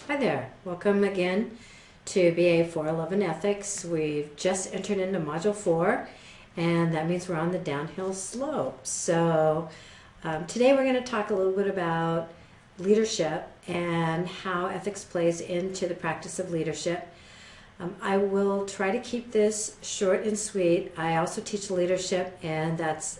Hi there. Welcome again to BA 411 Ethics. We've just entered into Module 4, and that means we're on the downhill slope. So today we're going to talk a little bit about leadership and how ethics plays into the practice of leadership. I will try to keep this short and sweet. I also teach leadership, and that's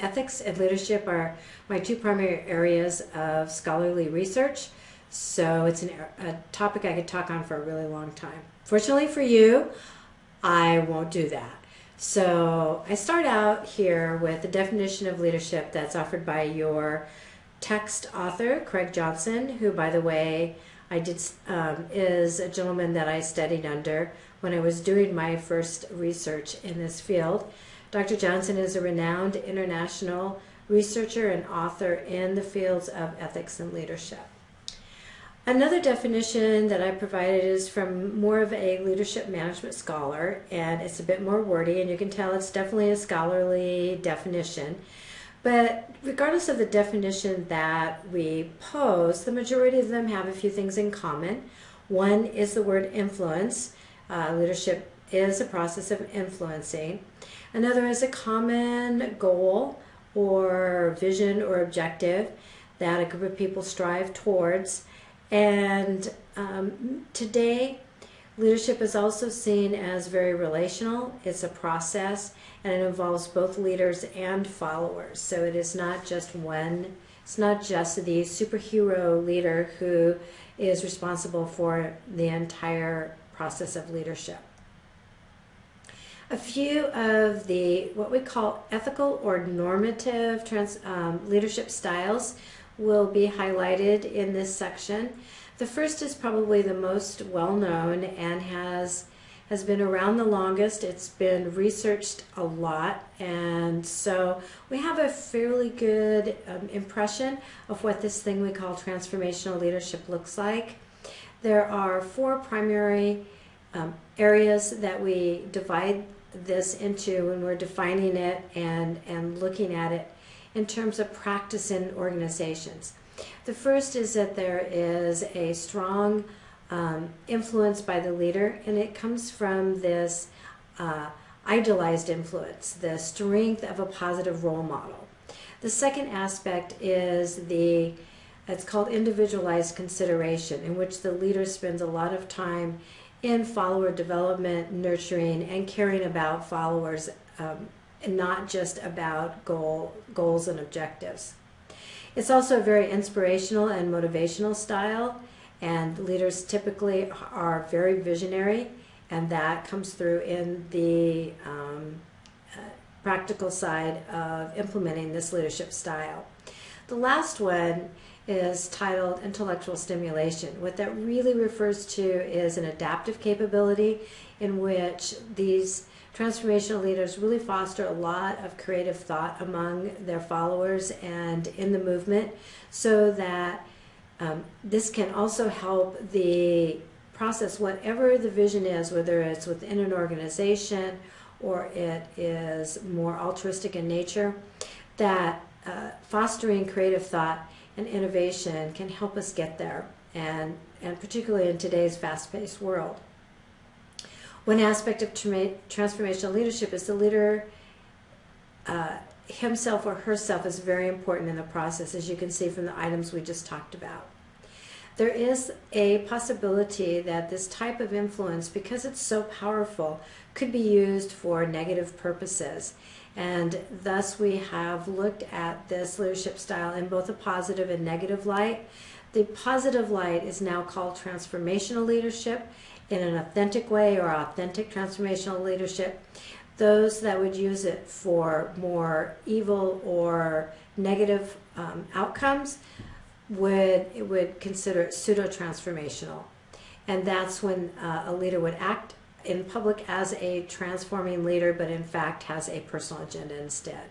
ethics and leadership are my two primary areas of scholarly research. So it's a topic I could talk on for a really long time. Fortunately for you, I won't do that. So I start out here with the definition of leadership that's offered by your text author, Craig Johnson, who, by the way, is a gentleman that I studied under when I was doing my first research in this field. Dr. Johnson is a renowned international researcher and author in the fields of ethics and leadership. Another definition that I provided is from more of a leadership management scholar, and it's a bit more wordy, and you can tell it's definitely a scholarly definition. But regardless of the definition that we pose, the majority of them have a few things in common. One is the word influence. Leadership is a process of influencing. Another is a common goal or vision or objective that a group of people strive towards. And today, leadership is also seen as very relational. It's a process, and it involves both leaders and followers. So it is not just one, it's not just the superhero leader who is responsible for the entire process of leadership. A few of the what we call ethical or normative leadership styles will be highlighted in this section. The first is probably the most well-known and has been around the longest. It's been researched a lot, and so we have a fairly good impression of what this thing we call transformational leadership looks like. There are four primary areas that we divide this into when we're defining it and looking at it in terms of practice in organizations. The first is that there is a strong influence by the leader, and it comes from this idealized influence, the strength of a positive role model. The second aspect is it's called individualized consideration, in which the leader spends a lot of time in follower development, nurturing, and caring about followers, and not just about goals and objectives. It's also a very inspirational and motivational style, and leaders typically are very visionary, and that comes through in the practical side of implementing this leadership style. The last one is titled intellectual stimulation. What that really refers to is an adaptive capability in which these transformational leaders really foster a lot of creative thought among their followers and in the movement, so that this can also help the process, whatever the vision is, whether it's within an organization or it is more altruistic in nature, that fostering creative thought and innovation can help us get there, and particularly in today's fast-paced world. One aspect of transformational leadership is the leader himself or herself is very important in the process, as you can see from the items we just talked about. There is a possibility that this type of influence, because it's so powerful, could be used for negative purposes. And thus we have looked at this leadership style in both a positive and negative light. The positive light is now called transformational leadership in an authentic way, or authentic transformational leadership. Those that would use it for more evil or negative outcomes would consider it pseudo-transformational. And that's when a leader would act in public as a transforming leader, but in fact has a personal agenda instead.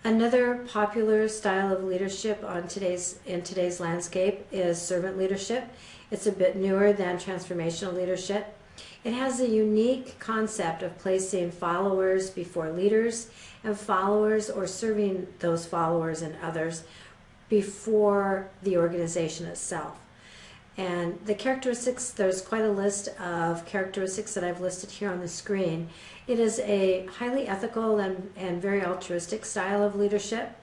Another popular style of leadership in today's landscape is servant leadership. It's a bit newer than transformational leadership. It has a unique concept of placing followers before leaders, and followers or serving those followers and others before the organization itself. And the characteristics, there's quite a list of characteristics that I've listed here on the screen. It is a highly ethical and very altruistic style of leadership.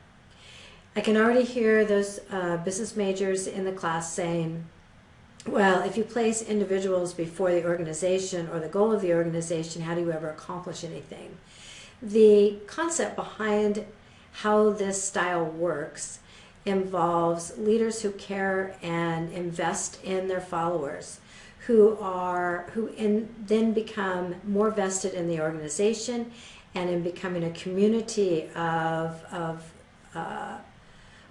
I can already hear those business majors in the class saying, well, if you place individuals before the organization or the goal of the organization, how do you ever accomplish anything? The concept behind how this style works involves leaders who care and invest in their followers, who then become more vested in the organization and in becoming a community of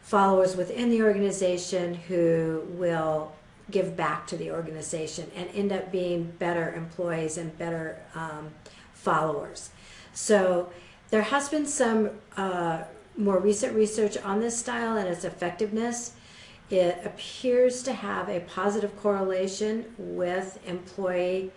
followers within the organization who will give back to the organization and end up being better employees and better followers. So there has been some more recent research on this style and its effectiveness. It appears to have a positive correlation with employee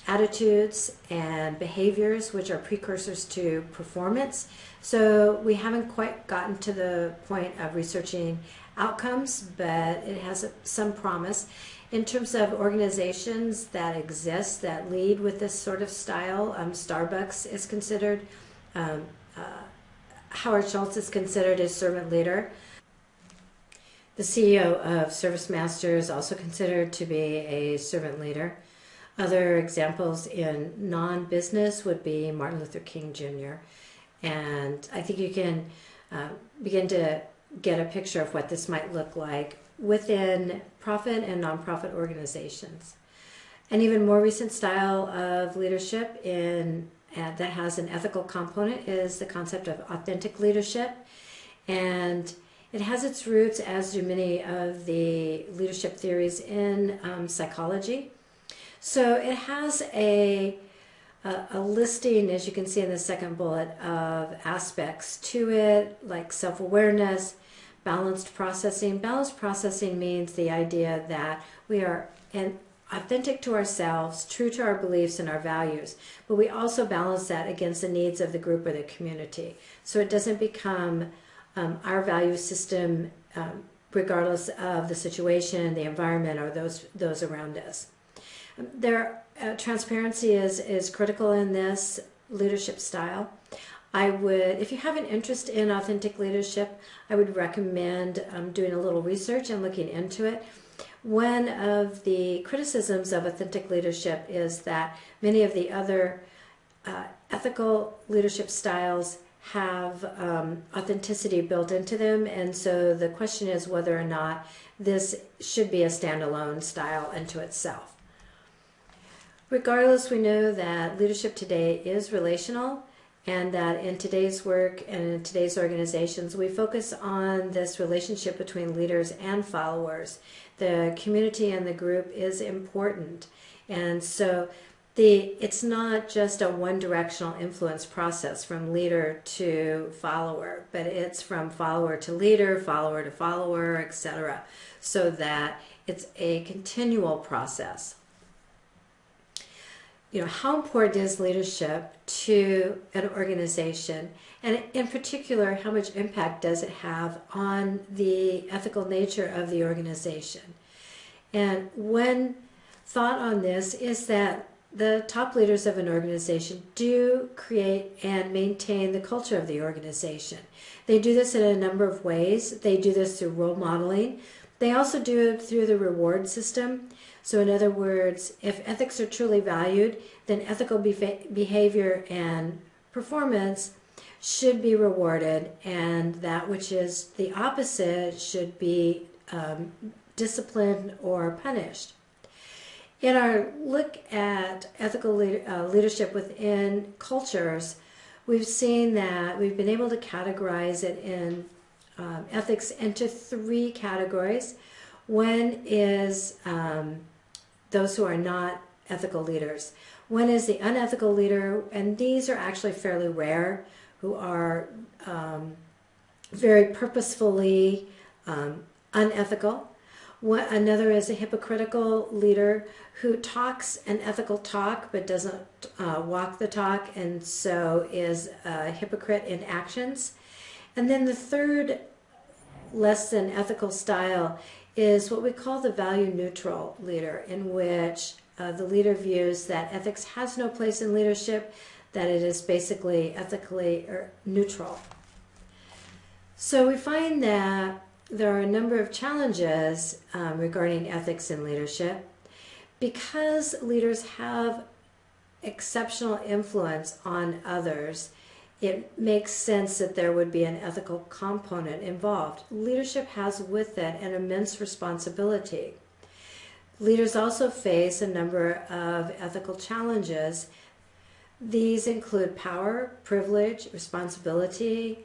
attitudes and behaviors, which are precursors to performance. So we haven't quite gotten to the point of researching outcomes, but it has some promise. In terms of organizations that exist that lead with this sort of style, Starbucks is considered, Howard Schultz is considered a servant leader. The CEO of ServiceMaster is also considered to be a servant leader. Other examples in non-business would be Martin Luther King Jr. And I think you can begin to get a picture of what this might look like within profit and nonprofit organizations. An even more recent style of leadership that has an ethical component is the concept of authentic leadership. And it has its roots, as do many of the leadership theories, in psychology. So it has a listing, as you can see in the second bullet, of aspects to it, like self-awareness, balanced processing. Balanced processing means the idea that we are authentic to ourselves, true to our beliefs and our values, but we also balance that against the needs of the group or the community. So it doesn't become our value system regardless of the situation, the environment, or those around us. Transparency is critical in this leadership style. If you have an interest in authentic leadership, I would recommend doing a little research and looking into it. One of the criticisms of authentic leadership is that many of the other ethical leadership styles have authenticity built into them, and so the question is whether or not this should be a standalone style unto itself. Regardless, we know that leadership today is relational, and that in today's work and in today's organizations, we focus on this relationship between leaders and followers. The community and the group is important, and so it's not just a one-directional influence process from leader to follower, but it's from follower to leader, follower to follower, etc., so that it's a continual process. How important is leadership to an organization, and in particular, how much impact does it have on the ethical nature of the organization? And one thought on this is that the top leaders of an organization do create and maintain the culture of the organization. They do this in a number of ways. They do this through role modeling. They also do it through the reward system. So in other words, if ethics are truly valued, then ethical behavior and performance should be rewarded, and that which is the opposite should be disciplined or punished. In our look at ethical leadership within cultures, we've seen that we've been able to categorize it in ethics into three categories. One is those who are not ethical leaders. One is the unethical leader, and these are actually fairly rare, who are very purposefully unethical. Another is a hypocritical leader who talks an ethical talk but doesn't walk the talk, and so is a hypocrite in actions. And then the third less than ethical style is what we call the value neutral leader, in which the leader views that ethics has no place in leadership, that it is basically ethically neutral. So we find that there are a number of challenges regarding ethics in leadership. Because leaders have exceptional influence on others, it makes sense that there would be an ethical component involved. Leadership has with it an immense responsibility. Leaders also face a number of ethical challenges. These include power, privilege, responsibility,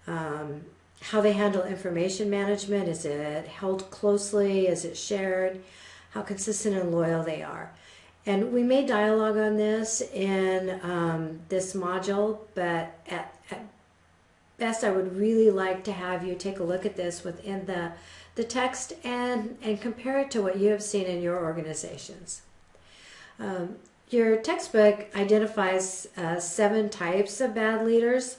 how they handle information management. Is it held closely? Is it shared? How consistent and loyal they are. And we may dialogue on this in this module, but at best I would really like to have you take a look at this within the text and compare it to what you have seen in your organizations. Your textbook identifies 7 types of bad leaders.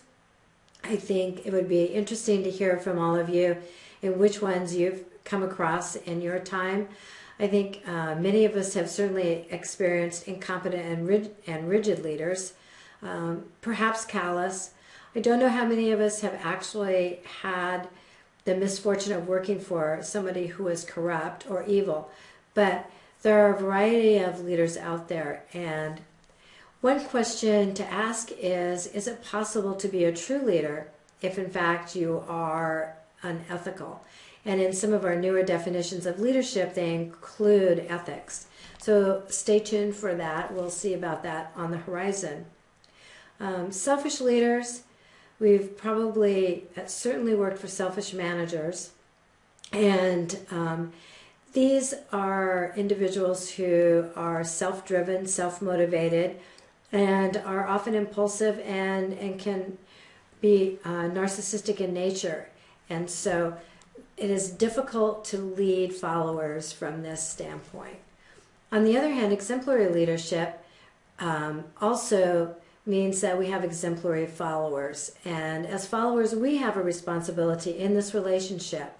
I think it would be interesting to hear from all of you in which ones you've come across in your time. I think many of us have certainly experienced incompetent and rigid leaders, perhaps callous. I don't know how many of us have actually had the misfortune of working for somebody who is corrupt or evil, but there are a variety of leaders out there. And one question to ask is it possible to be a true leader if in fact you are unethical? And in some of our newer definitions of leadership, they include ethics. So stay tuned for that. We'll see about that on the horizon. Selfish leaders, we've probably certainly worked for selfish managers. And these are individuals who are self-driven, self-motivated, and are often impulsive and can be narcissistic in nature. And so it is difficult to lead followers from this standpoint. On the other hand, exemplary leadership also means that we have exemplary followers. And as followers, we have a responsibility in this relationship.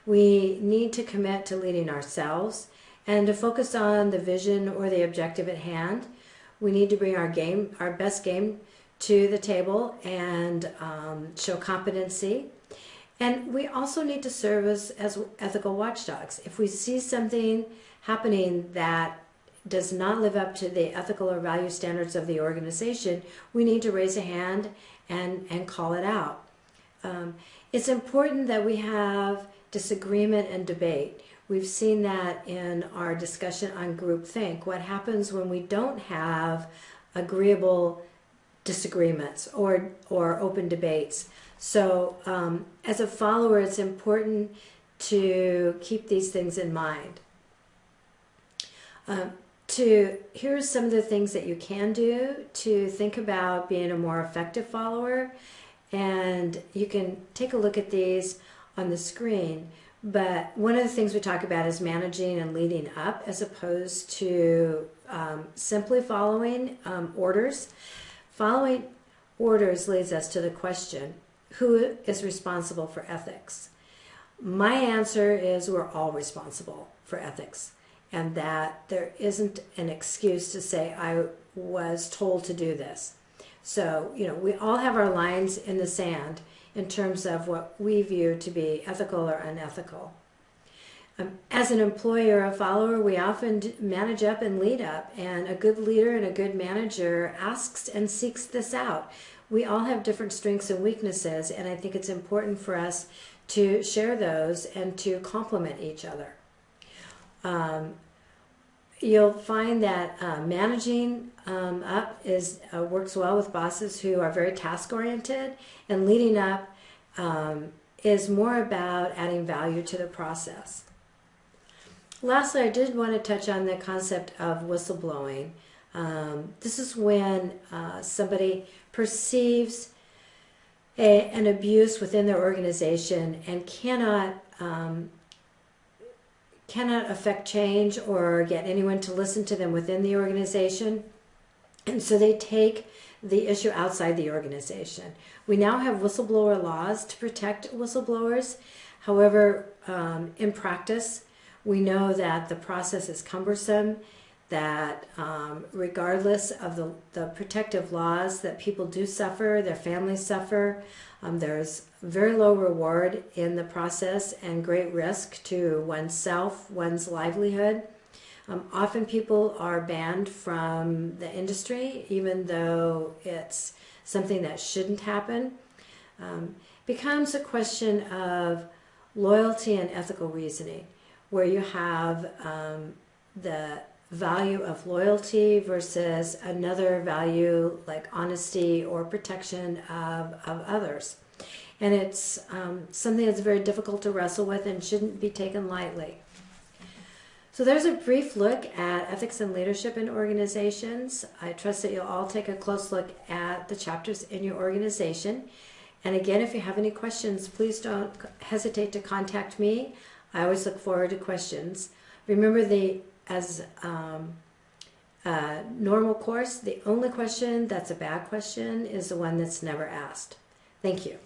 We need to commit to leading ourselves and to focus on the vision or the objective at hand. We need to bring our best game to the table and show competency. And we also need to serve as ethical watchdogs. If we see something happening that does not live up to the ethical or value standards of the organization, we need to raise a hand and call it out. It's important that we have disagreement and debate. We've seen that in our discussion on groupthink. What happens when we don't have agreeable disagreements or open debates? So as a follower, it's important to keep these things in mind. Here's some of the things that you can do to think about being a more effective follower. And you can take a look at these on the screen. But one of the things we talk about is managing and leading up as opposed to simply following orders. Following orders leads us to the question, who is responsible for ethics? My answer is we're all responsible for ethics, and that there isn't an excuse to say I was told to do this. So, we all have our lines in the sand in terms of what we view to be ethical or unethical. As an employee or a follower, we often manage up and lead up, and a good leader and a good manager asks and seeks this out. We all have different strengths and weaknesses, and I think it's important for us to share those and to complement each other. You'll find that managing up works well with bosses who are very task-oriented, and leading up is more about adding value to the process. Lastly, I did want to touch on the concept of whistleblowing. This is when somebody perceives an abuse within their organization and cannot affect change or get anyone to listen to them within the organization. And so they take the issue outside the organization. We now have whistleblower laws to protect whistleblowers. However, in practice, we know that the process is cumbersome, that regardless of the protective laws, that people do suffer, their families suffer. There's very low reward in the process and great risk to oneself, one's livelihood. Often people are banned from the industry, even though it's something that shouldn't happen. Becomes a question of loyalty and ethical reasoning, where you have the value of loyalty versus another value like honesty or protection of others. And it's something that's very difficult to wrestle with and shouldn't be taken lightly. So there's a brief look at ethics and leadership in organizations. I trust that you'll all take a close look at the chapters in your organization. And again, if you have any questions, please don't hesitate to contact me. I always look forward to questions. Remember, as a normal course, the only question that's a bad question is the one that's never asked. Thank you.